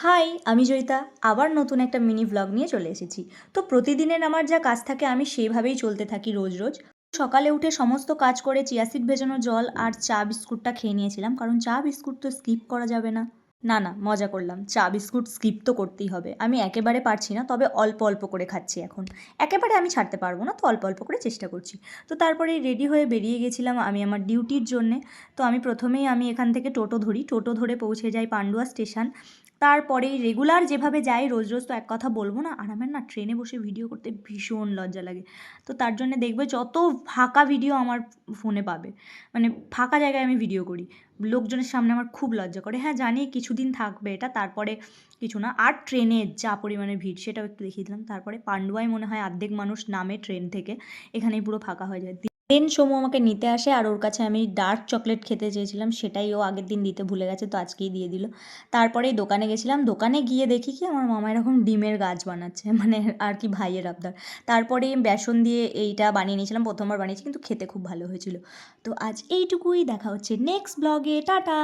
High, আমি জয়িতা। আবার নতুন একটা মিনি ভ্লগ নিয়ে চলে এসেছি। তো প্রতিদিনের আমার যা কাজ থাকে আমি সেইভাবেই চলতে থাকি রোজ রোজ। সকালে উঠে সমস্ত কাজ করে চিয়া সিড ভেজানো জল আর চা বিস্কুটটা খেয়ে নিয়েছিলাম, কারণ চা বিস্কুট তো স্কিপ করা যাবে না। না না, মজা করলাম, চা বিস্কুট স্কিপ তো করতেই হবে। আমি একেবারে পারছি না, তবে অল্প অল্প করে খাচ্ছি এখন। একেবারে আমি ছাড়তে পারবো না, তো অল্প অল্প করে চেষ্টা করছি। তো তারপরে রেডি হয়ে বেরিয়ে গেছিলাম আমি আমার ডিউটির জন্যে। তো আমি এখান থেকে টোটো ধরি, টোটো ধরে পৌঁছে যাই পান্ডুয়া স্টেশন। তারপরে রেগুলার যেভাবে যাই রোজ রোজ তো এক কথা বলবো না, আর আমার না ট্রেনে বসে ভিডিও করতে ভীষণ লজ্জা লাগে। তো তার জন্য দেখবে যত ফাঁকা ভিডিও আমার ফোনে পাবে, মানে ফাঁকা জায়গায় আমি ভিডিও করি। লোকজনের সামনে আমার খুব লজ্জা করে। হ্যাঁ জানি কিছুদিন থাকবে এটা, তারপরে কিছু না। আর ট্রেনের যা পরিমাণে ভিড় সেটাও একটু দেখিয়ে দিলাম। তারপরে পান্ডুয়ায় মনে হয় অর্ধেক মানুষ নামে ট্রেন থেকে, এখানেই পুরো ফাঁকা হয়ে যায়। দেন সোমু আমাকে নিতে আসে, আর ওর কাছে আমি ডার্ক চকলেট খেতে চেয়েছিলাম, সেটাই ও আগের দিন দিতে ভুলে গেছে, তো আজকেই দিয়ে দিল। তারপরে দোকানে গেছিলাম, দোকানে গিয়ে দেখি কি আমার মামা এরকম ডিমের গাছ বানাচ্ছে, মানে আর কি ভাইয়ের আবদার। তারপরে বেসন দিয়ে এইটা বানিয়ে নিয়েছিলাম, প্রথমবার বানিয়েছি কিন্তু খেতে খুব ভালো হয়েছিল। তো আজ এইটুকুই, দেখা হচ্ছে নেক্সট ব্লগে, টাটা।